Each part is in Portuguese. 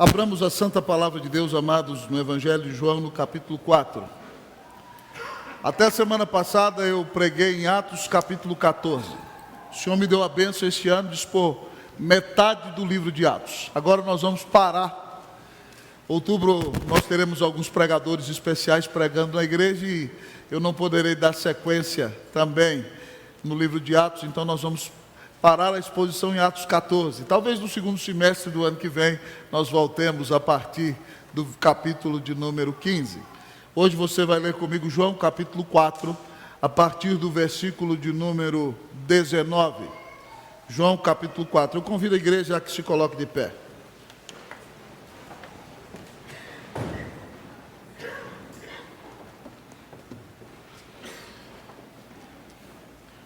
Abramos a santa palavra de Deus, amados, no Evangelho de João, no capítulo 4. Até a semana passada eu preguei em Atos, capítulo 14. O Senhor me deu a bênção este ano de expor metade do livro de Atos. Agora nós vamos parar. Outubro nós teremos alguns pregadores especiais pregando na igreja e eu não poderei dar sequência também no livro de Atos, então nós vamos parar a exposição em Atos 14. Talvez no segundo semestre do ano que vem nós voltemos a partir do capítulo de número 15. Hoje você vai ler comigo João capítulo 4, a partir do versículo de número 19. João capítulo 4. Eu convido a igreja a que se coloque de pé.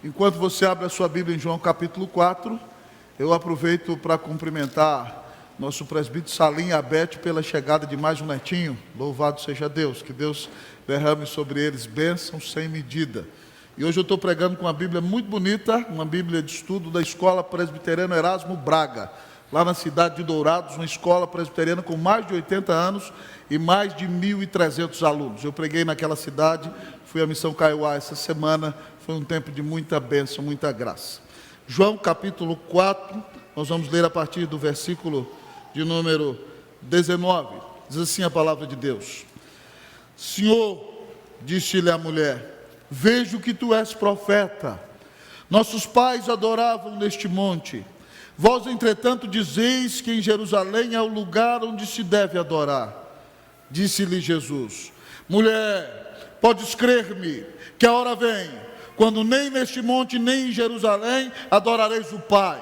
Enquanto você abre a sua Bíblia em João capítulo 4, eu aproveito para cumprimentar nosso presbítero Salim e a Beth pela chegada de mais um netinho. Louvado seja Deus, que Deus derrame sobre eles bênçãos sem medida. E hoje eu estou pregando com uma Bíblia muito bonita, uma Bíblia de estudo da Escola Presbiteriana Erasmo Braga, lá na cidade de Dourados, uma escola presbiteriana com mais de 80 anos e mais de 1.300 alunos. Eu preguei naquela cidade, fui à Missão Kaiowá essa semana, foi um tempo de muita bênção, muita graça. João capítulo 4, nós vamos ler a partir do versículo de número 19. Diz assim a palavra de Deus: Senhor, disse-lhe a mulher, vejo que tu és profeta. Nossos pais adoravam neste monte. Vós, entretanto, dizeis que em Jerusalém é o lugar onde se deve adorar. Disse-lhe Jesus: mulher, podes crer-me que a hora vem, quando nem neste monte, nem em Jerusalém adorareis o Pai.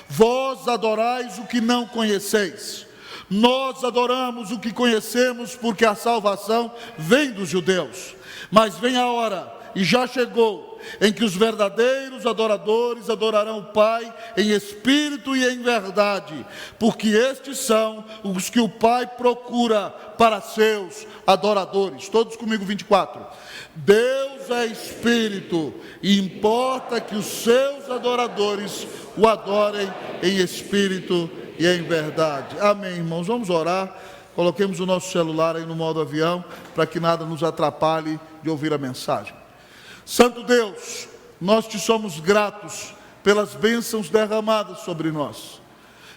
Vós adorais o que não conheceis. Nós adoramos o que conhecemos, porque a salvação vem dos judeus. Mas vem a hora, e já chegou, em que os verdadeiros adoradores adorarão o Pai em espírito e em verdade, porque estes são os que o Pai procura para seus adoradores. Todos comigo, 24. Deus é espírito, e importa que os seus adoradores o adorem em espírito e em verdade. Amém, irmãos. Vamos orar. Coloquemos o nosso celular aí no modo avião, para que nada nos atrapalhe de ouvir a mensagem. Santo Deus, nós te somos gratos pelas bênçãos derramadas sobre nós.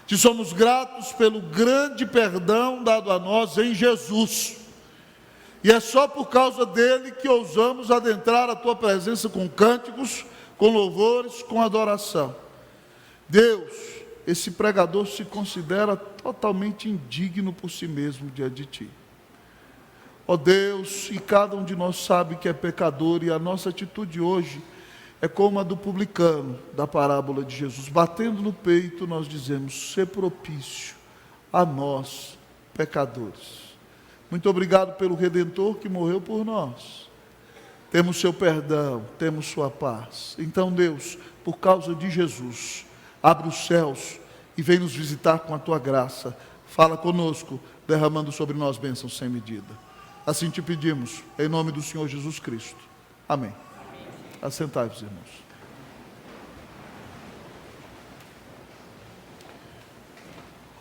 Te somos gratos pelo grande perdão dado a nós em Jesus. E é só por causa dele que ousamos adentrar a tua presença com cânticos, com louvores, com adoração. Deus, esse pregador se considera totalmente indigno por si mesmo diante de ti. Ó Deus, e cada um de nós sabe que é pecador, e a nossa atitude hoje é como a do publicano da parábola de Jesus. Batendo no peito, nós dizemos: sê propício a nós, pecadores. Muito obrigado pelo Redentor que morreu por nós. Temos seu perdão, temos sua paz. Então, Deus, por causa de Jesus, abre os céus e vem nos visitar com a tua graça. Fala conosco, derramando sobre nós bênçãos sem medida. Assim te pedimos, em nome do Senhor Jesus Cristo. Amém. Assentai-vos, irmãos.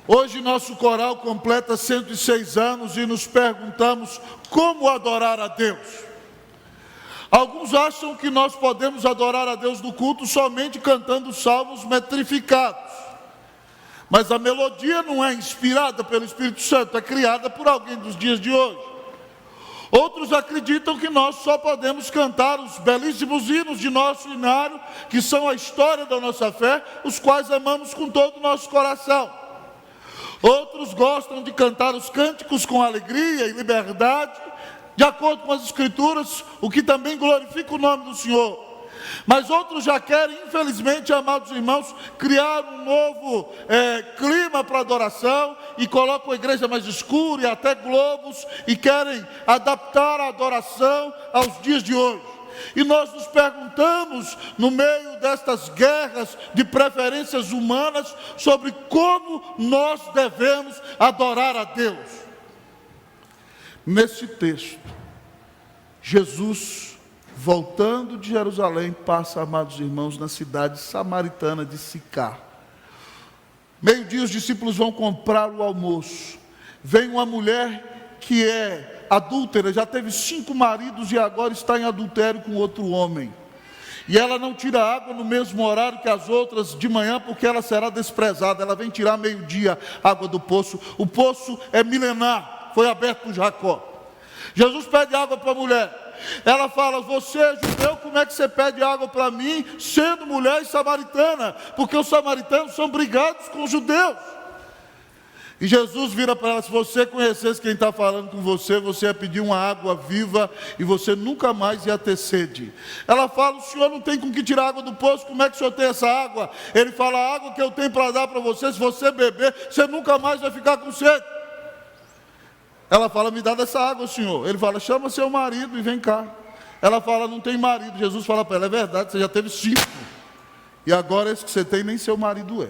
Hoje nosso coral completa 106 anos e nos perguntamos como adorar a Deus. Alguns acham que nós podemos adorar a Deus no culto somente cantando salmos metrificados. Mas a melodia não é inspirada pelo Espírito Santo, é criada por alguém dos dias de hoje. Outros acreditam que nós só podemos cantar os belíssimos hinos de nosso hinário, que são a história da nossa fé, os quais amamos com todo o nosso coração. Outros gostam de cantar os cânticos com alegria e liberdade, de acordo com as Escrituras, o que também glorifica o nome do Senhor. Mas outros já querem, infelizmente, amados irmãos, criar um novo clima para adoração e colocam a igreja mais escura e até globos e querem adaptar a adoração aos dias de hoje. E nós nos perguntamos, no meio destas guerras de preferências humanas, sobre como nós devemos adorar a Deus. Nesse texto, Jesus, voltando de Jerusalém, passa, amados irmãos, na cidade samaritana de Sicar. Meio-dia os discípulos vão comprar o almoço. Vem uma mulher que é adúltera, já teve 5 maridos e agora está em adultério com outro homem. E ela não tira água no mesmo horário que as outras de manhã, porque ela será desprezada. Ela vem tirar meio-dia água do poço. O poço é milenar, foi aberto por Jacó. Jesus pede água para a mulher. Ela fala: você é judeu, como é que você pede água para mim, sendo mulher e samaritana? Porque os samaritanos são brigados com os judeus. E Jesus vira para ela: se você conhecesse quem está falando com você, você ia pedir uma água viva e você nunca mais ia ter sede. Ela fala: o senhor não tem com que tirar água do poço, como é que o senhor tem essa água? Ele fala: a água que eu tenho para dar para você, se você beber, você nunca mais vai ficar com sede. Ela fala: me dá dessa água, senhor. Ele fala: chama seu marido e vem cá. Ela fala: não tem marido. Jesus fala para ela: é verdade, você já teve 5. E agora esse que você tem nem seu marido é.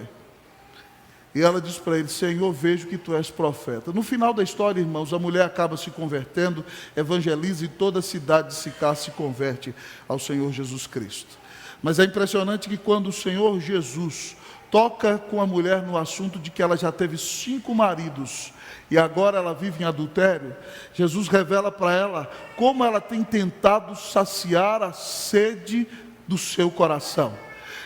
E ela diz para ele: Senhor, vejo que tu és profeta. No final da história, irmãos, a mulher acaba se convertendo, evangeliza e toda a cidade de Sicá se converte ao Senhor Jesus Cristo. Mas é impressionante que quando o Senhor Jesus toca com a mulher no assunto de que ela já teve 5 maridos e agora ela vive em adultério, Jesus revela para ela como ela tem tentado saciar a sede do seu coração.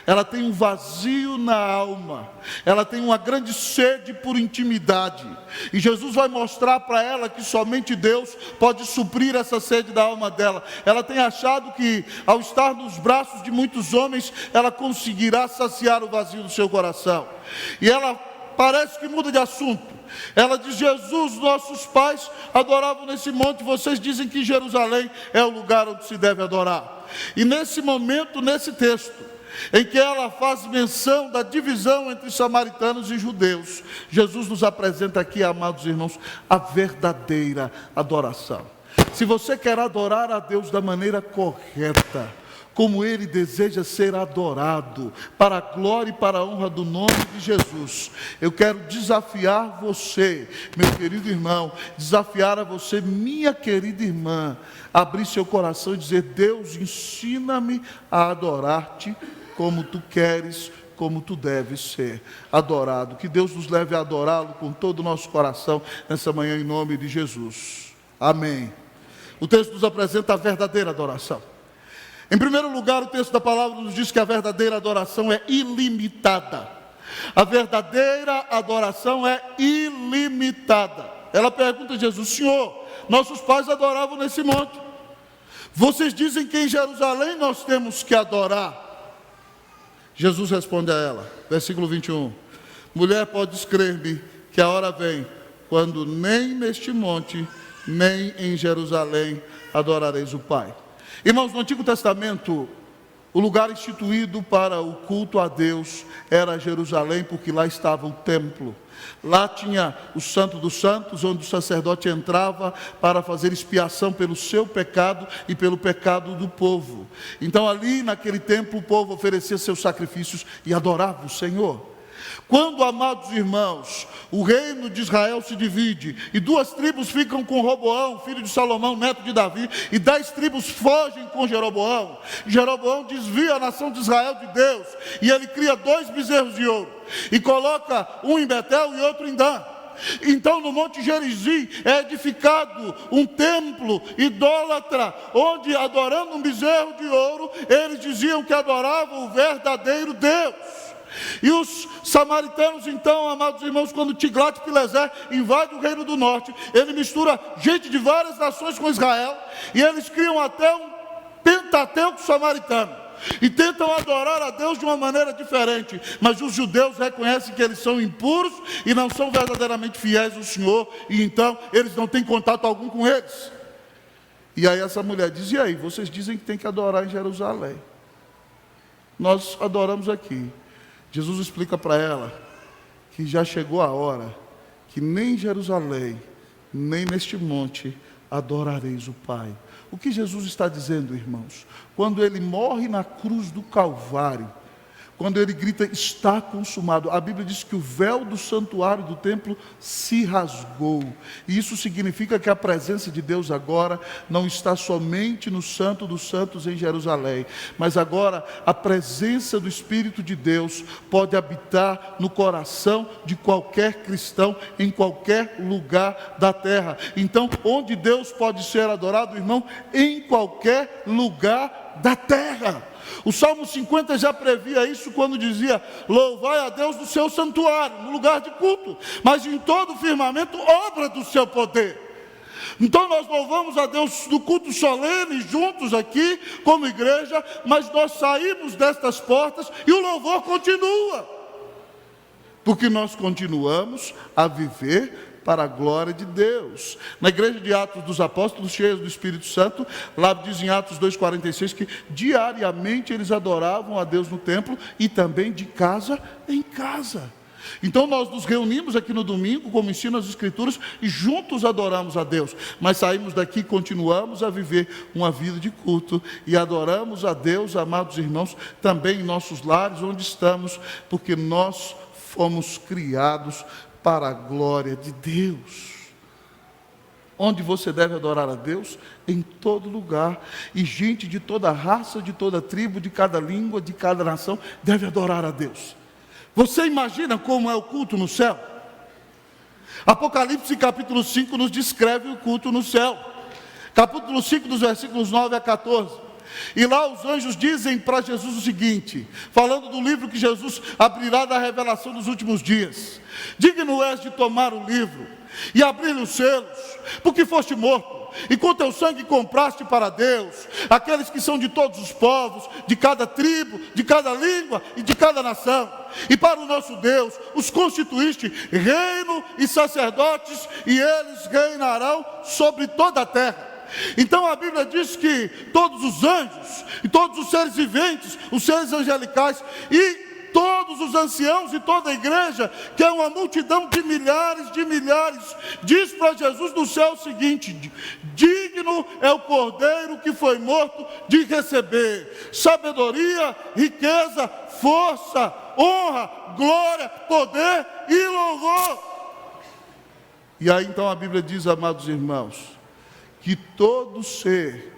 Ela tem um vazio na alma, ela tem uma grande sede por intimidade, e Jesus vai mostrar para ela que somente Deus pode suprir essa sede da alma dela. Ela tem achado que ao estar nos braços de muitos homens, ela conseguirá saciar o vazio do seu coração, e ela parece que muda de assunto. Ela diz: Jesus, nossos pais adoravam nesse monte, vocês dizem que Jerusalém é o lugar onde se deve adorar. E nesse momento, nesse texto, em que ela faz menção da divisão entre samaritanos e judeus, Jesus nos apresenta aqui, amados irmãos, a verdadeira adoração. Se você quer adorar a Deus da maneira correta, como Ele deseja ser adorado, para a glória e para a honra do nome de Jesus, eu quero desafiar você, meu querido irmão, desafiar a você, minha querida irmã, a abrir seu coração e dizer: Deus, ensina-me a adorar-te como tu queres, como tu deves ser adorado. Que Deus nos leve a adorá-lo com todo o nosso coração nessa manhã, em nome de Jesus. Amém. O texto nos apresenta a verdadeira adoração. Em primeiro lugar, o texto da palavra nos diz que a verdadeira adoração é ilimitada. A verdadeira adoração é ilimitada. Ela pergunta a Jesus: Senhor, nossos pais adoravam nesse monte. Vocês dizem que em Jerusalém nós temos que adorar. Jesus responde a ela, versículo 21. Mulher, podes crer-me que a hora vem, quando nem neste monte, nem em Jerusalém adorareis o Pai. Irmãos, no Antigo Testamento, o lugar instituído para o culto a Deus era Jerusalém, porque lá estava o templo. Lá tinha o Santo dos Santos, onde o sacerdote entrava para fazer expiação pelo seu pecado e pelo pecado do povo. Então ali naquele templo o povo oferecia seus sacrifícios e adorava o Senhor. Quando, amados irmãos, o reino de Israel se divide e 2 tribos ficam com Roboão, filho de Salomão, neto de Davi, e 10 tribos fogem com Jeroboão. Jeroboão desvia a nação de Israel de Deus, e ele cria 2 bezerros de ouro e coloca um em Betel e outro em Dan. Então no Monte Gerizim é edificado um templo idólatra, onde, adorando um bezerro de ouro, eles diziam que adoravam o verdadeiro Deus. E os samaritanos, então, amados irmãos, quando Tiglat-Pileser invade o reino do norte, ele mistura gente de várias nações com Israel, e eles criam até um Pentateuco samaritano, e tentam adorar a Deus de uma maneira diferente. Mas os judeus reconhecem que eles são impuros e não são verdadeiramente fiéis ao Senhor, e então eles não têm contato algum com eles. E aí essa mulher diz: e aí, vocês dizem que tem que adorar em Jerusalém, nós adoramos aqui. Jesus explica para ela que já chegou a hora que nem em Jerusalém, nem neste monte adorareis o Pai. O que Jesus está dizendo, irmãos? Quando Ele morre na cruz do Calvário, quando ele grita, está consumado. A Bíblia diz que o véu do santuário do templo se rasgou. E isso significa que a presença de Deus agora não está somente no Santo dos Santos em Jerusalém, mas agora a presença do Espírito de Deus pode habitar no coração de qualquer cristão, em qualquer lugar da terra. Então, onde Deus pode ser adorado, irmão? Em qualquer lugar da terra. O Salmo 50 já previa isso quando dizia: louvai a Deus no seu santuário, no lugar de culto, mas em todo o firmamento, obra do seu poder. Então nós louvamos a Deus no culto solene, juntos aqui, como igreja, mas nós saímos destas portas e o louvor continua, porque nós continuamos a viver para a glória de Deus. Na igreja de Atos dos Apóstolos, cheios do Espírito Santo, lá diz em Atos 2,46 que diariamente eles adoravam a Deus no templo e também de casa em casa. Então nós nos reunimos aqui no domingo, como ensinam as Escrituras, e juntos adoramos a Deus, mas saímos daqui e continuamos a viver uma vida de culto e adoramos a Deus, amados irmãos, também em nossos lares, onde estamos, porque nós fomos criados para a glória de Deus. Onde você deve adorar a Deus? Em todo lugar. E gente de toda raça, de toda tribo, de cada língua, de cada nação, deve adorar a Deus. Você imagina como é o culto no céu? Apocalipse capítulo 5 nos descreve o culto no céu. Capítulo 5, dos versículos 9 a 14. E lá os anjos dizem para Jesus o seguinte, falando do livro que Jesus abrirá da revelação dos últimos dias: digno és de tomar o livro e abrir os selos, porque foste morto, e com teu sangue compraste para Deus aqueles que são de todos os povos, de cada tribo, de cada língua e de cada nação. E para o nosso Deus os constituíste reino e sacerdotes, e eles reinarão sobre toda a terra. Então a Bíblia diz que todos os anjos e todos os seres viventes, os seres angelicais e todos os anciãos e toda a igreja, que é uma multidão de milhares, diz para Jesus no céu o seguinte: digno é o Cordeiro que foi morto de receber sabedoria, riqueza, força, honra, glória, poder e louvor. E aí então a Bíblia diz, amados irmãos, que todo ser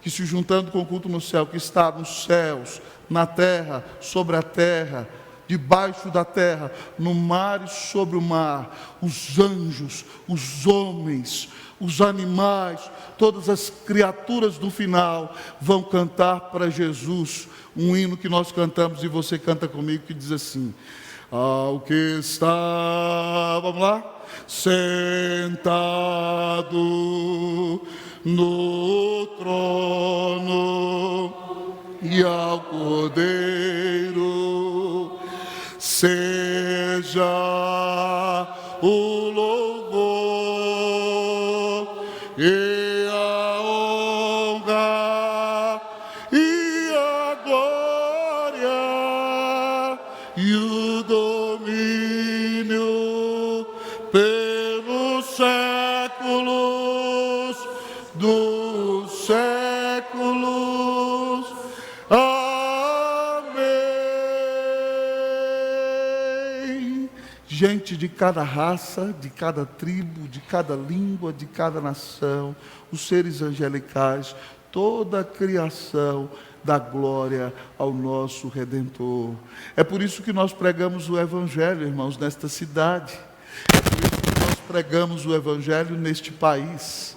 que se juntando com o culto no céu, que está nos céus, na terra, sobre a terra, debaixo da terra, no mar e sobre o mar, os anjos, os homens, os animais, todas as criaturas do final vão cantar para Jesus um hino que nós cantamos, e você canta comigo, que diz assim: ao que está, vamos lá, sentado no trono, e ao Cordeiro seja o louvor e a honra e a glória e o domínio pelos séculos dos séculos. Amém. Gente de cada raça, de cada tribo, de cada língua, de cada nação, os seres angelicais, toda a criação dá glória ao nosso Redentor. É por isso que nós pregamos o Evangelho, irmãos, nesta cidade. É por isso que nós pregamos o Evangelho neste país.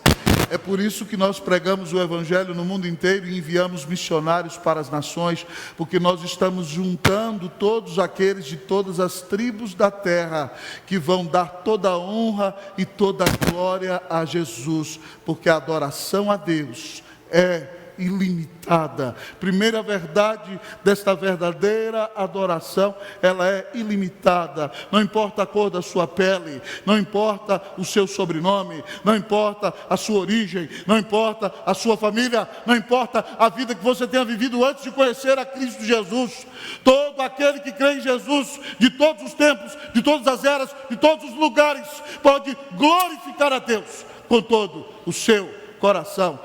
É por isso que nós pregamos o Evangelho no mundo inteiro e enviamos missionários para as nações, porque nós estamos juntando todos aqueles de todas as tribos da terra, que vão dar toda a honra e toda a glória a Jesus, porque a adoração a Deus é ilimitada. Primeira verdade desta verdadeira adoração, ela é ilimitada. Não importa a cor da sua pele, não importa o seu sobrenome, não importa a sua origem, não importa a sua família, não importa a vida que você tenha vivido antes de conhecer a Cristo Jesus. Todo aquele que crê em Jesus, de todos os tempos, de todas as eras, de todos os lugares, pode glorificar a Deus com todo o seu coração.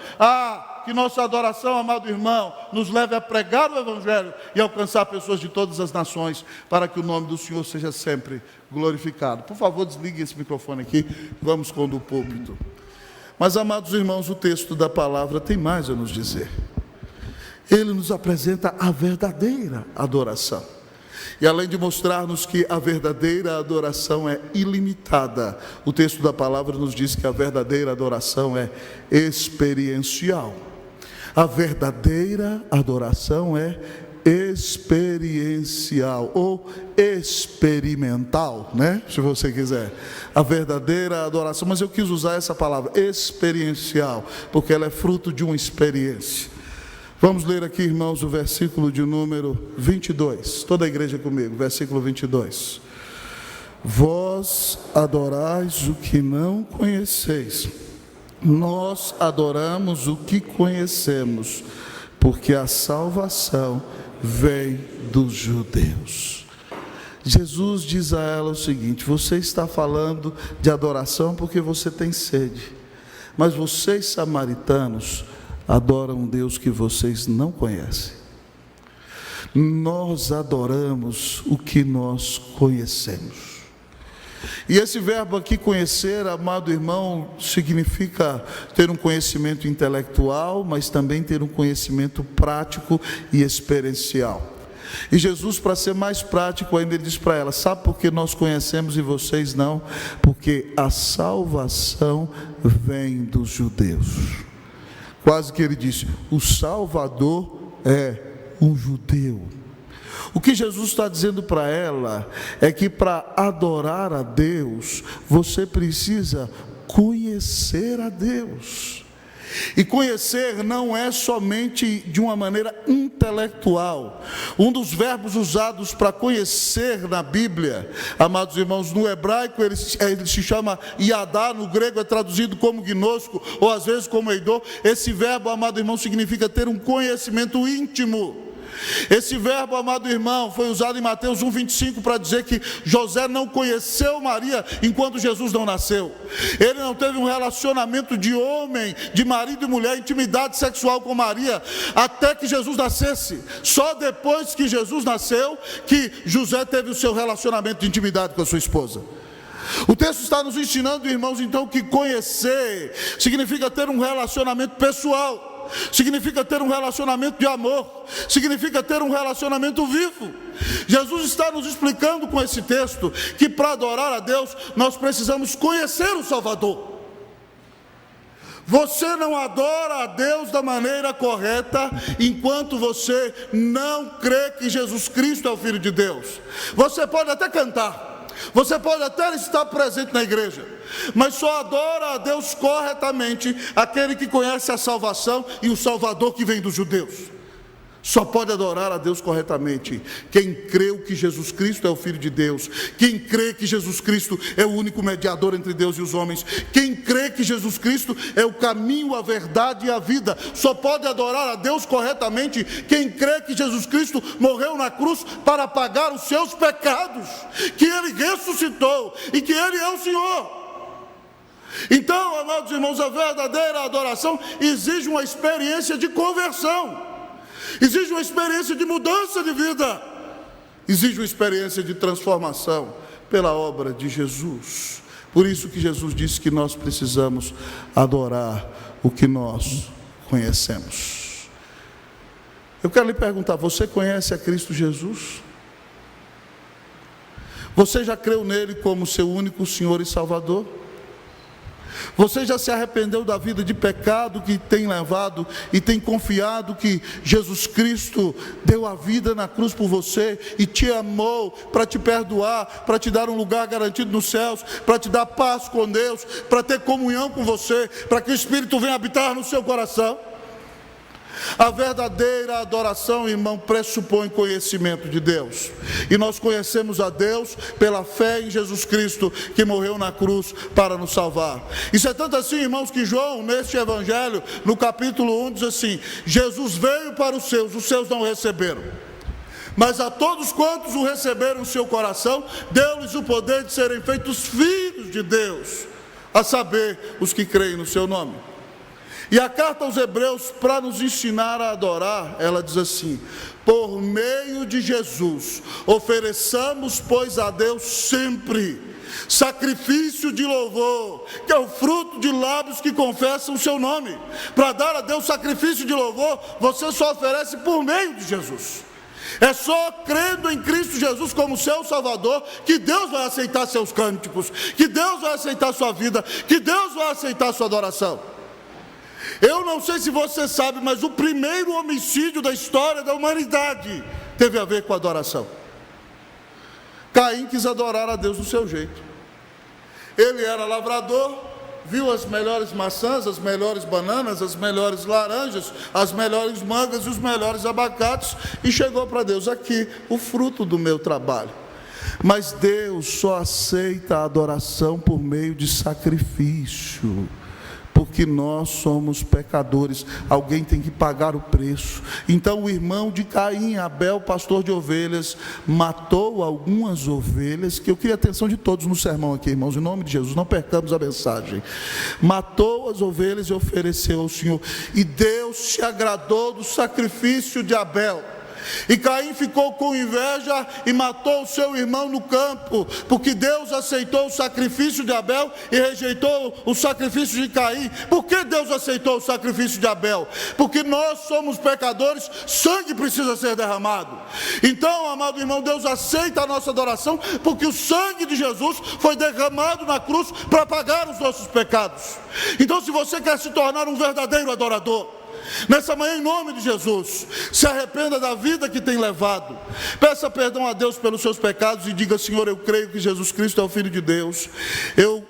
que nossa adoração, amado irmão, nos leve a pregar o Evangelho e alcançar pessoas de todas as nações, para que o nome do Senhor seja sempre glorificado. Por favor, desligue esse microfone aqui, vamos com o do púlpito. Mas, amados irmãos, o texto da palavra tem mais a nos dizer. Ele nos apresenta a verdadeira adoração. E além de mostrar-nos que a verdadeira adoração é ilimitada, o texto da palavra nos diz que a verdadeira adoração é experiencial. A verdadeira adoração é experiencial ou experimental, né? Se você quiser. A verdadeira adoração, mas eu quis usar essa palavra, experiencial, porque ela é fruto de uma experiência. Vamos ler aqui, irmãos, o versículo de número 22. Toda a igreja comigo, versículo 22. Vós adorais o que não conheceis. Nós adoramos o que conhecemos, porque a salvação vem dos judeus. Jesus diz a ela o seguinte: você está falando de adoração porque você tem sede, mas vocês samaritanos adoram um Deus que vocês não conhecem. Nós adoramos o que nós conhecemos. E esse verbo aqui, conhecer, amado irmão, significa ter um conhecimento intelectual, mas também ter um conhecimento prático e experiencial. E Jesus, para ser mais prático ainda, ele diz para ela: sabe por que nós conhecemos e vocês não? Porque a salvação vem dos judeus. Quase que ele disse: o Salvador é um judeu. O que Jesus está dizendo para ela é que para adorar a Deus, você precisa conhecer a Deus. E conhecer não é somente de uma maneira intelectual. Um dos verbos usados para conhecer na Bíblia, amados irmãos, no hebraico ele se chama yadá, no grego é traduzido como gnosco, ou às vezes como eidô. Esse verbo, amado irmão, significa ter um conhecimento íntimo. Esse verbo, amado irmão, foi usado em Mateus 1,25 para dizer que José não conheceu Maria enquanto Jesus não nasceu. Ele não teve um relacionamento de homem, de marido e mulher, intimidade sexual com Maria, até que Jesus nascesse. Só depois que Jesus nasceu, que José teve o seu relacionamento de intimidade com a sua esposa. O texto está nos ensinando, irmãos, então, que conhecer significa ter um relacionamento pessoal, significa ter um relacionamento de amor, significa ter um relacionamento vivo. Jesus está nos explicando com esse texto que para adorar a Deus nós precisamos conhecer o Salvador. Você não adora a Deus da maneira correta enquanto você não crê que Jesus Cristo é o Filho de Deus. Você pode até cantar, você pode até estar presente na igreja, mas só adora a Deus corretamente aquele que conhece a salvação e o Salvador que vem dos judeus. Só pode adorar a Deus corretamente quem creu que Jesus Cristo é o Filho de Deus, quem crê que Jesus Cristo é o único mediador entre Deus e os homens, quem crê que Jesus Cristo é o caminho, a verdade e a vida. Só pode adorar a Deus corretamente quem crê que Jesus Cristo morreu na cruz para pagar os seus pecados, que Ele ressuscitou e que Ele é o Senhor. Então, amados irmãos, a verdadeira adoração exige uma experiência de conversão, exige uma experiência de mudança de vida, exige uma experiência de transformação pela obra de Jesus. Por isso que Jesus disse que nós precisamos adorar o que nós conhecemos. Eu quero lhe perguntar: você conhece a Cristo Jesus? Você já creu nele como seu único Senhor e Salvador? Você já se arrependeu da vida de pecado que tem levado e tem confiado que Jesus Cristo deu a vida na cruz por você e te amou para te perdoar, para te dar um lugar garantido nos céus, para te dar paz com Deus, para ter comunhão com você, para que o Espírito venha habitar no seu coração? A verdadeira adoração, irmão, pressupõe conhecimento de Deus. E nós conhecemos a Deus pela fé em Jesus Cristo, que morreu na cruz para nos salvar. Isso é tanto assim, irmãos, que João, neste evangelho, no capítulo 1, diz assim: Jesus veio para os seus não o receberam. Mas a todos quantos o receberam em seu coração, deu-lhes o poder de serem feitos filhos de Deus, a saber, os que creem no seu nome. E a carta aos Hebreus, para nos ensinar a adorar, ela diz assim: por meio de Jesus, ofereçamos, pois, a Deus sempre sacrifício de louvor, que é o fruto de lábios que confessam o seu nome. Para dar a Deus sacrifício de louvor, você só oferece por meio de Jesus. É só crendo em Cristo Jesus como seu Salvador que Deus vai aceitar seus cânticos, que Deus vai aceitar sua vida, que Deus vai aceitar sua adoração. Eu não sei se você sabe, mas o primeiro homicídio da história da humanidade teve a ver com adoração. Caim quis adorar a Deus do seu jeito. Ele era lavrador, viu as melhores maçãs, as melhores bananas, as melhores laranjas, as melhores mangas e os melhores abacates, e chegou para Deus: aqui, o fruto do meu trabalho. Mas Deus só aceita a adoração por meio de sacrifício, porque nós somos pecadores, alguém tem que pagar o preço. Então o irmão de Caim, Abel, pastor de ovelhas, matou algumas ovelhas, que eu queria a atenção de todos no sermão aqui, irmãos, em nome de Jesus, não percamos a mensagem. Matou as ovelhas e ofereceu ao Senhor, e Deus se agradou do sacrifício de Abel. E Caim ficou com inveja e matou o seu irmão no campo, porque Deus aceitou o sacrifício de Abel e rejeitou o sacrifício de Caim. Por que Deus aceitou o sacrifício de Abel? Porque nós somos pecadores, sangue precisa ser derramado. Então, amado irmão, Deus aceita a nossa adoração, porque o sangue de Jesus foi derramado na cruz para pagar os nossos pecados. Então, se você quer se tornar um verdadeiro adorador, nessa manhã, em nome de Jesus, se arrependa da vida que tem levado, peça perdão a Deus pelos seus pecados e diga: Senhor, eu creio que Jesus Cristo é o Filho de Deus, eu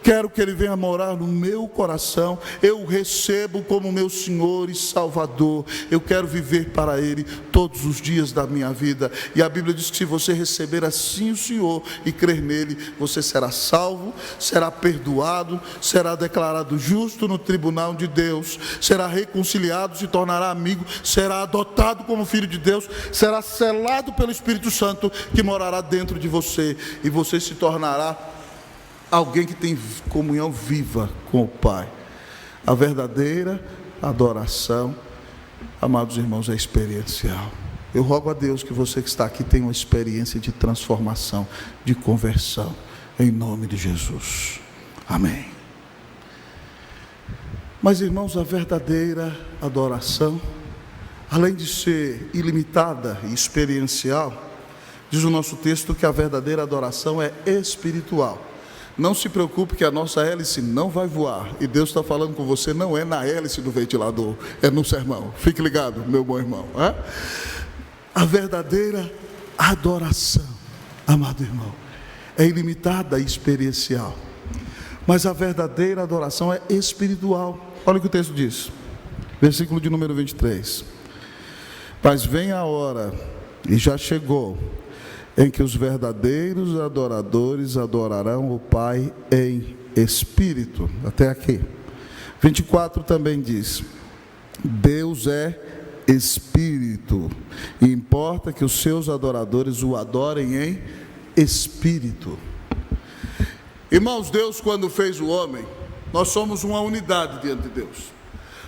quero que Ele venha morar no meu coração, eu o recebo como meu Senhor e Salvador, eu quero viver para Ele todos os dias da minha vida. E a Bíblia diz que se você receber assim o Senhor e crer nele, você será salvo, será perdoado, será declarado justo no tribunal de Deus, será reconciliado, se tornará amigo, será adotado como filho de Deus, será selado pelo Espírito Santo que morará dentro de você, e você se tornará alguém que tem comunhão viva com o Pai. A verdadeira adoração, amados irmãos, é experiencial. Eu rogo a Deus que você que está aqui tenha uma experiência de transformação, de conversão, em nome de Jesus. Amém. Mas, irmãos, a verdadeira adoração, além de ser ilimitada e experiencial, diz o nosso texto que a verdadeira adoração é espiritual. Não se preocupe que a nossa hélice não vai voar, e Deus está falando com você, não é na hélice do ventilador, é no sermão. Fique ligado, meu bom irmão. A verdadeira adoração, amado irmão, é ilimitada e experiencial, mas a verdadeira adoração é espiritual. Olha o que o texto diz, versículo de número 23: mas vem a hora, e já chegou, em que os verdadeiros adoradores adorarão o Pai em espírito. Até aqui. 24 também diz: Deus é espírito, e importa que os seus adoradores o adorem em espírito. Irmãos, Deus, quando fez o homem, nós somos uma unidade diante de Deus,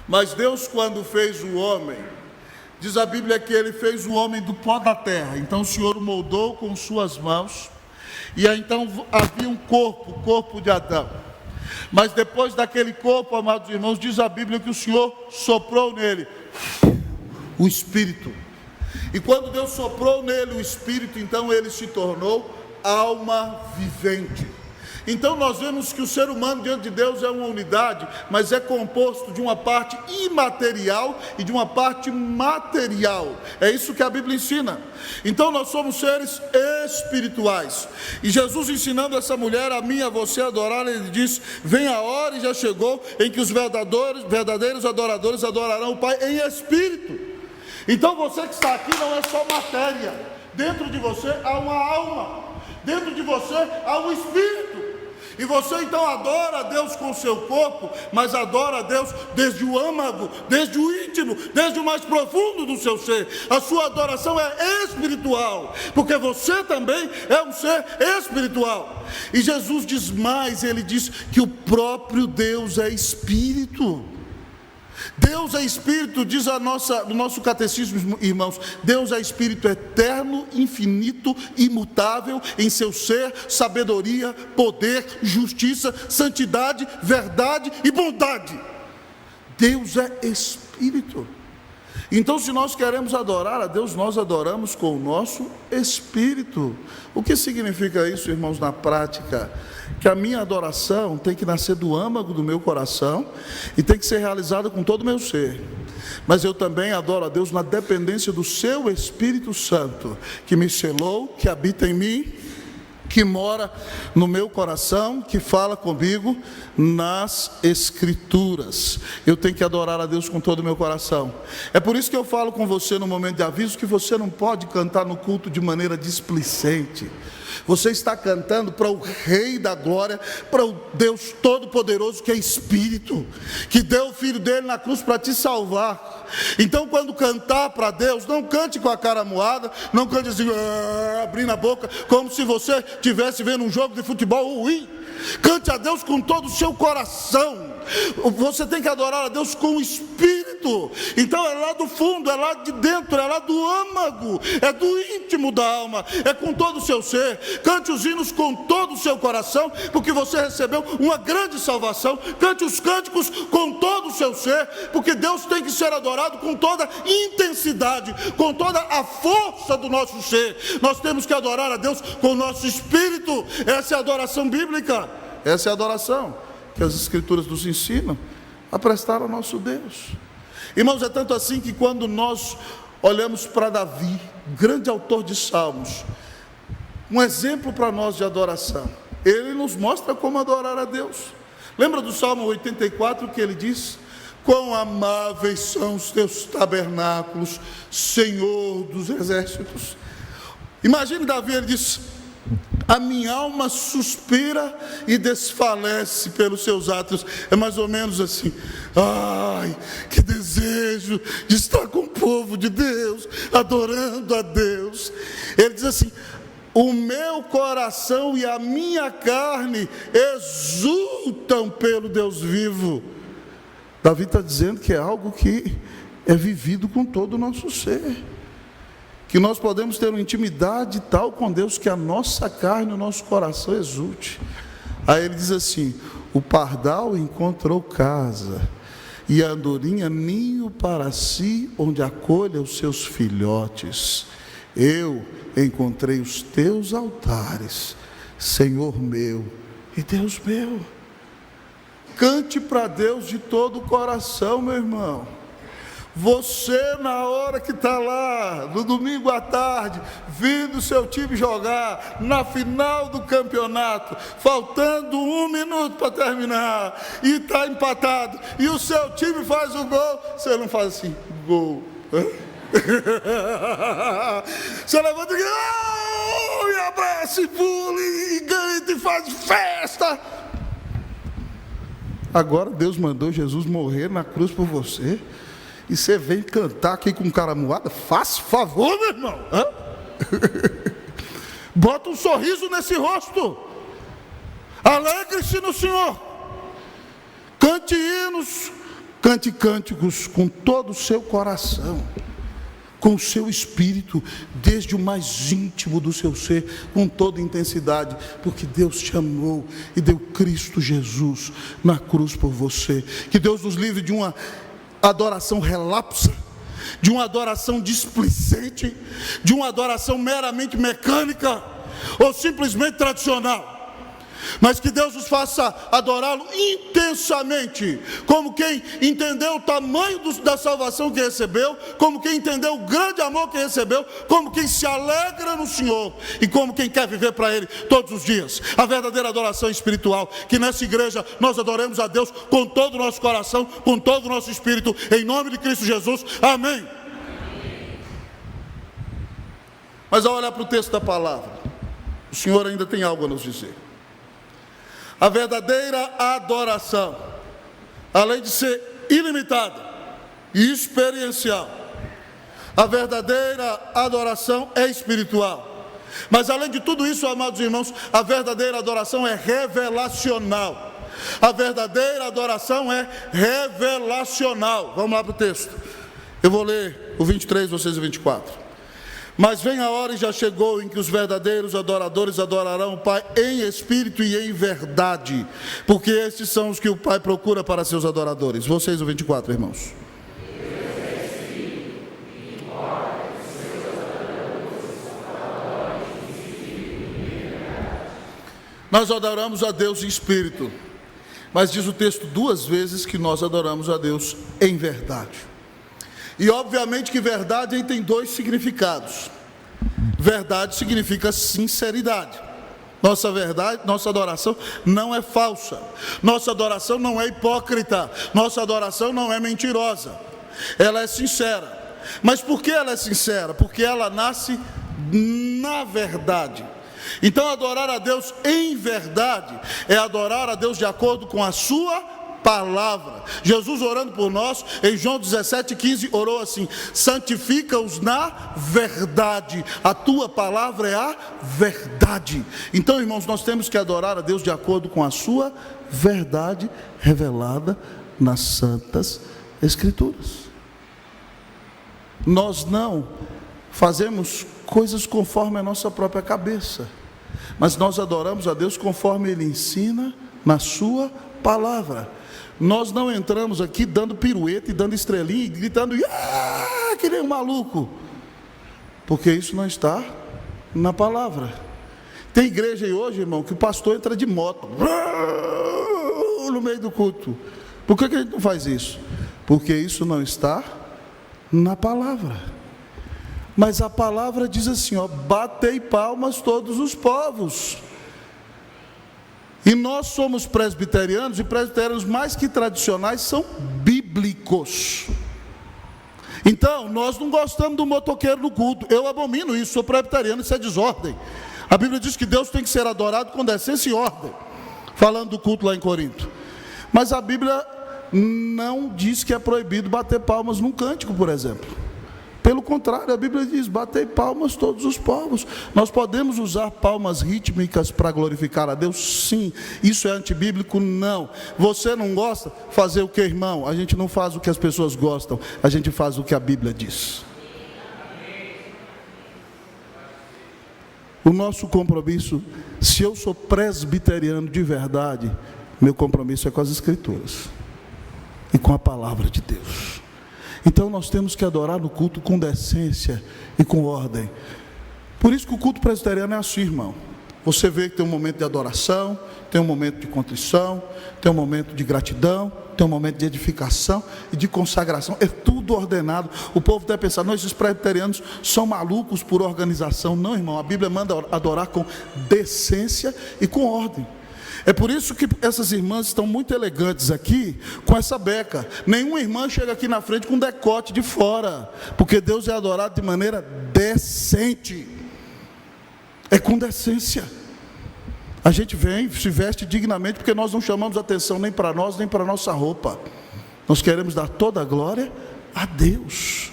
mas Deus, quando fez o homem, diz a Bíblia que Ele fez o homem do pó da terra. Então o Senhor o moldou com suas mãos, e aí então havia um corpo, o corpo de Adão. Mas depois daquele corpo, amados irmãos, diz a Bíblia que o Senhor soprou nele o Espírito. E quando Deus soprou nele o Espírito, então ele se tornou alma vivente. Então nós vemos que o ser humano diante de Deus é uma unidade, mas é composto de uma parte imaterial e de uma parte material. É isso que a Bíblia ensina. Então nós somos seres espirituais. E Jesus, ensinando essa mulher, a mim e a você adorar, Ele diz: vem a hora, e já chegou, em que os verdadeiros adoradores adorarão o Pai em espírito. Então você que está aqui não é só matéria. Dentro de você há uma alma, dentro de você há um espírito. E você então adora a Deus com o seu corpo, mas adora a Deus desde o âmago, desde o íntimo, desde o mais profundo do seu ser. A sua adoração é espiritual, porque você também é um ser espiritual. E Jesus diz mais, Ele diz que o próprio Deus é espírito. Deus é Espírito, diz no nosso catecismo, irmãos, Deus é Espírito eterno, infinito, imutável em seu ser, sabedoria, poder, justiça, santidade, verdade e bondade. Deus é Espírito. Então, se nós queremos adorar a Deus, nós adoramos com o nosso espírito. O que significa isso, irmãos, na prática? Que a minha adoração tem que nascer do âmago do meu coração e tem que ser realizada com todo o meu ser. Mas eu também adoro a Deus na dependência do seu Espírito Santo, que me selou, que habita em mim, que mora no meu coração, que fala comigo nas Escrituras. Eu tenho que adorar a Deus com todo o meu coração. É por isso que eu falo com você no momento de aviso, que você não pode cantar no culto de maneira displicente. Você está cantando para o Rei da Glória, para o Deus Todo-Poderoso, que é Espírito, que deu o Filho dele na cruz para te salvar. Então, quando cantar para Deus, não cante com a cara moada, não cante assim, abrindo a boca, como se você estivesse vendo um jogo de futebol ruim. Cante a Deus com todo o seu coração. Você tem que adorar a Deus com o Espírito. Então é lá do fundo, é lá de dentro, é lá do âmago, é do íntimo da alma, é com todo o seu ser. Cante os hinos com todo o seu coração, porque você recebeu uma grande salvação. Cante os cânticos com todo o seu ser, porque Deus tem que ser adorado com toda a intensidade, com toda a força do nosso ser. Nós temos que adorar a Deus com o nosso espírito. Essa é a adoração bíblica. Essa é a adoração que as Escrituras nos ensinam a prestar ao nosso Deus. Irmãos, é tanto assim que quando nós olhamos para Davi, grande autor de salmos, um exemplo para nós de adoração, ele nos mostra como adorar a Deus. Lembra do Salmo 84 que ele diz: quão amáveis são os teus tabernáculos, Senhor dos exércitos. Imagine Davi, ele diz: a minha alma suspira e desfalece pelos seus atos. É mais ou menos assim: ai, que desejo de estar com o povo de Deus, adorando a Deus. Ele diz assim: o meu coração e a minha carne exultam pelo Deus vivo. Davi está dizendo que é algo que é vivido com todo o nosso ser, que nós podemos ter uma intimidade tal com Deus que a nossa carne, o nosso coração exulte. Aí ele diz assim: o pardal encontrou casa, e a andorinha ninho para si, onde acolha os seus filhotes. Eu encontrei os teus altares, Senhor meu e Deus meu. Cante para Deus de todo o coração, meu irmão. Você, na hora que está lá, no domingo à tarde, vendo o seu time jogar, na final do campeonato, faltando 1 minuto para terminar, e está empatado, e o seu time faz o gol, você não faz assim, gol. Você levanta e abraça e pula e grita e faz festa. Agora Deus mandou Jesus morrer na cruz por você, e você vem cantar aqui com cara moada? Faça favor, meu irmão. Bota um sorriso nesse rosto. Alegre-se no Senhor. Cante hinos, cante cânticos com todo o seu coração, com o seu espírito, desde o mais íntimo do seu ser, com toda intensidade, porque Deus te amou e deu Cristo Jesus na cruz por você. Que Deus nos livre de uma adoração relapsa, de uma adoração displicente, de uma adoração meramente mecânica ou simplesmente tradicional, mas que Deus nos faça adorá-lo intensamente, como quem entendeu o tamanho da salvação que recebeu, como quem entendeu o grande amor que recebeu, como quem se alegra no Senhor e como quem quer viver para Ele todos os dias. A verdadeira adoração espiritual, que nessa igreja nós adoremos a Deus com todo o nosso coração, com todo o nosso espírito, em nome de Cristo Jesus, amém. Mas ao olhar para o texto da palavra, o Senhor ainda tem algo a nos dizer. A verdadeira adoração, além de ser ilimitada e experiencial, a verdadeira adoração é espiritual. Mas além de tudo isso, amados irmãos, a verdadeira adoração é revelacional. A verdadeira adoração é revelacional. Vamos lá para o texto. Eu vou ler o 23, vocês o 24. Mas vem a hora e já chegou em que os verdadeiros adoradores adorarão o Pai em espírito e em verdade, porque estes são os que o Pai procura para seus adoradores. Vocês o 24, irmãos. Nós adoramos a Deus em espírito, mas diz o texto 2 vezes que nós adoramos a Deus em verdade. E obviamente que verdade aí tem 2 significados. Verdade significa sinceridade. Nossa verdade, nossa adoração não é falsa. Nossa adoração não é hipócrita. Nossa adoração não é mentirosa. Ela é sincera. Mas por que ela é sincera? Porque ela nasce na verdade. Então adorar a Deus em verdade é adorar a Deus de acordo com a sua palavra. Jesus orando por nós, em João 17,15, orou assim: santifica-os na verdade, a tua palavra é a verdade. Então, irmãos, nós temos que adorar a Deus de acordo com a sua verdade revelada nas Santas Escrituras. Nós não fazemos coisas conforme a nossa própria cabeça, mas nós adoramos a Deus conforme Ele ensina na sua palavra. Nós não entramos aqui dando pirueta e dando estrelinha e gritando que nem um maluco, porque isso não está na palavra. Tem igreja aí hoje, irmão, que o pastor entra de moto no meio do culto. Por que a gente não faz isso? Porque isso não está na palavra. Mas a palavra diz assim, batei palmas todos os povos. E nós somos presbiterianos, e presbiterianos mais que tradicionais são bíblicos. Então, nós não gostamos do motoqueiro no culto. Eu abomino isso, sou presbiteriano, isso é desordem. A Bíblia diz que Deus tem que ser adorado com decência e ordem, falando do culto lá em Corinto. Mas a Bíblia não diz que é proibido bater palmas num cântico, por exemplo. Pelo contrário, a Bíblia diz, batei palmas todos os povos. Nós podemos usar palmas rítmicas para glorificar a Deus? Sim. Isso é antibíblico? Não. Você não gosta? Fazer o que, irmão? A gente não faz o que as pessoas gostam, a gente faz o que a Bíblia diz. O nosso compromisso, se eu sou presbiteriano de verdade, meu compromisso é com as Escrituras e com a palavra de Deus. Então nós temos que adorar no culto com decência e com ordem. Por isso que o culto presbiteriano é assim, irmão. Você vê que tem um momento de adoração, tem um momento de contrição, tem um momento de gratidão, tem um momento de edificação e de consagração. É tudo ordenado. O povo deve pensar, não, esses presbiterianos são malucos por organização. Não, irmão, a Bíblia manda adorar com decência e com ordem. É por isso que essas irmãs estão muito elegantes aqui, com essa beca. Nenhuma irmã chega aqui na frente com decote de fora, porque Deus é adorado de maneira decente. É com decência. A gente vem, se veste dignamente, porque nós não chamamos atenção nem para nós, nem para a nossa roupa. Nós queremos dar toda a glória a Deus,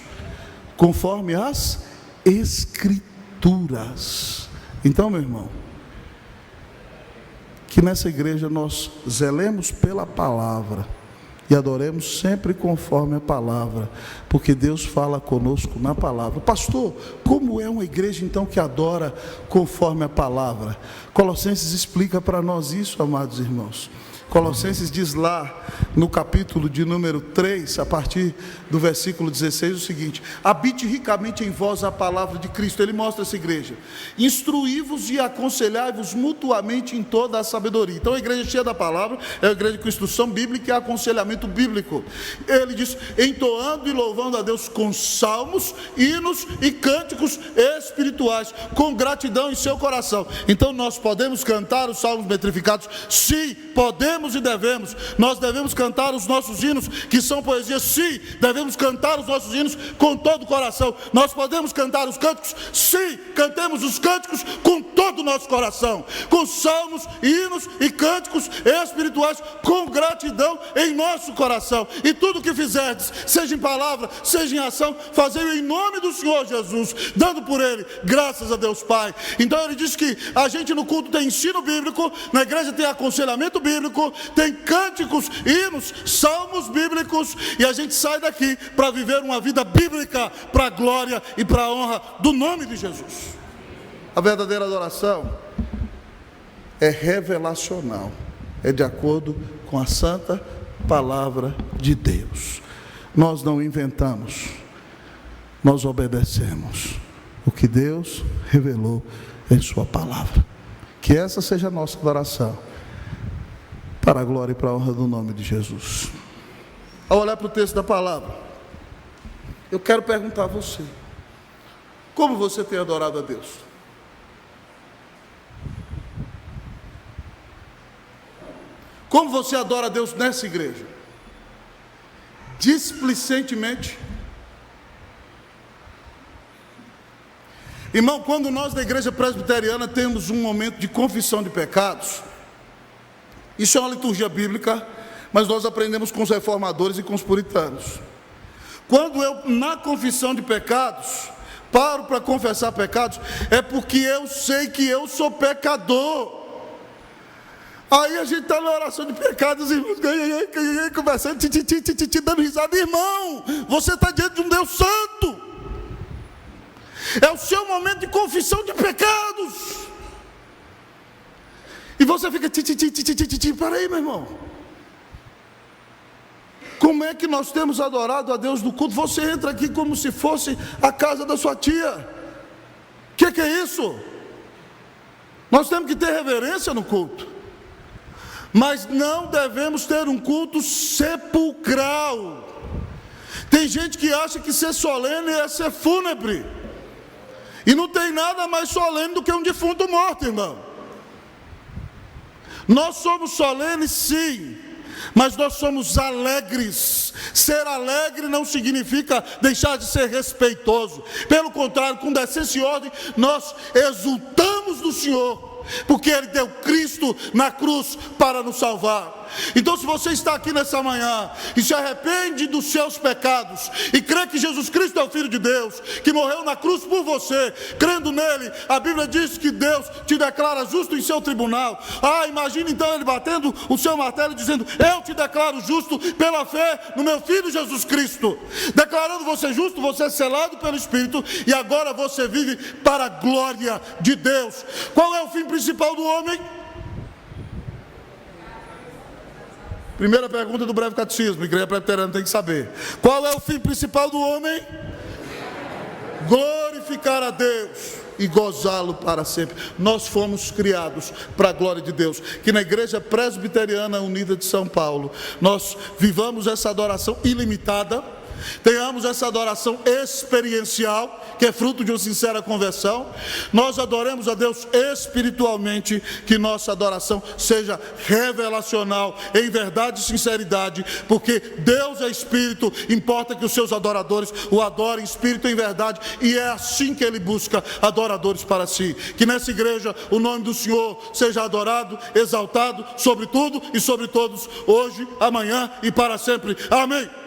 conforme as Escrituras. Então, meu irmão, que nessa igreja nós zelemos pela palavra e adoremos sempre conforme a palavra, porque Deus fala conosco na palavra. Pastor, como é uma igreja então que adora conforme a palavra? Colossenses explica para nós isso, amados irmãos. Colossenses diz lá no capítulo de número 3, a partir do versículo 16, o seguinte: habite ricamente em vós a palavra de Cristo. Ele mostra essa igreja: instruí-vos e aconselhai-vos mutuamente em toda a sabedoria. Então a igreja cheia da palavra é a igreja com instrução bíblica e aconselhamento bíblico. Ele diz, entoando e louvando a Deus com salmos, hinos e cânticos espirituais, com gratidão em seu coração. Então nós podemos cantar os salmos metrificados? Sim, podemos e devemos. Nós devemos cantar os nossos hinos, que são poesias. Sim, devemos cantar os nossos hinos com todo o coração. Nós podemos cantar os cânticos? Sim, cantemos os cânticos com todo o nosso coração, com salmos, hinos e cânticos espirituais, com gratidão em nosso coração. E tudo que fizerdes, seja em palavra, seja em ação, fazei-o em nome do Senhor Jesus, dando por Ele graças a Deus Pai. Então ele diz que a gente no culto tem ensino bíblico, na igreja tem aconselhamento bíblico, bíblico, tem cânticos, hinos, salmos bíblicos, e a gente sai daqui para viver uma vida bíblica, para a glória e para a honra do nome de Jesus. A verdadeira adoração é revelacional, é de acordo com a santa palavra de Deus. Nós não inventamos, nós obedecemos o que Deus revelou em sua palavra. Que essa seja a nossa adoração, para a glória e para a honra do nome de Jesus. Ao olhar para o texto da palavra, eu quero perguntar a você: como você tem adorado a Deus? Como você adora a Deus nessa igreja? Displicentemente? Irmão, quando nós da igreja presbiteriana temos um momento de confissão de pecados, isso é uma liturgia bíblica, mas nós aprendemos com os reformadores e com os puritanos. Quando eu, na confissão de pecados, paro para confessar pecados, é porque eu sei que eu sou pecador. Aí a gente está na oração de pecados, irmãos, conversando, dando risada. Irmão, você está diante de um Deus santo. É o seu momento de confissão de pecados. E você fica, para aí, meu irmão. Como é que nós temos adorado a Deus no culto? Você entra aqui como se fosse a casa da sua tia. Que é isso? Nós temos que ter reverência no culto. Mas não devemos ter um culto sepulcral. Tem gente que acha que ser solene é ser fúnebre. E não tem nada mais solene do que um defunto morto, irmão. Nós somos solenes, sim, mas nós somos alegres. Ser alegre não significa deixar de ser respeitoso. Pelo contrário, com decência e ordem, nós exultamos do Senhor, porque Ele deu Cristo na cruz para nos salvar. Então, se você está aqui nessa manhã e se arrepende dos seus pecados e crê que Jesus Cristo é o Filho de Deus, que morreu na cruz por você, crendo nele, a Bíblia diz que Deus te declara justo em seu tribunal. Imagine então Ele batendo o seu martelo e dizendo: eu te declaro justo pela fé no meu Filho Jesus Cristo. Declarando você justo, você é selado pelo Espírito, e agora você vive para a glória de Deus. Qual é o fim principal do homem? Primeira pergunta do breve catecismo, a igreja presbiteriana tem que saber. Qual é o fim principal do homem? Glorificar a Deus e gozá-lo para sempre. Nós fomos criados para a glória de Deus. Que na Igreja Presbiteriana Unida de São Paulo, nós vivamos essa adoração ilimitada, tenhamos essa adoração experiencial, que é fruto de uma sincera conversão. Nós adoremos a Deus espiritualmente, que nossa adoração seja revelacional, em verdade e sinceridade, porque Deus é espírito, importa que os seus adoradores o adorem em espírito e em verdade, e é assim que Ele busca adoradores para si. Que nessa igreja o nome do Senhor seja adorado, exaltado, sobre tudo e sobre todos, hoje, amanhã e para sempre. Amém.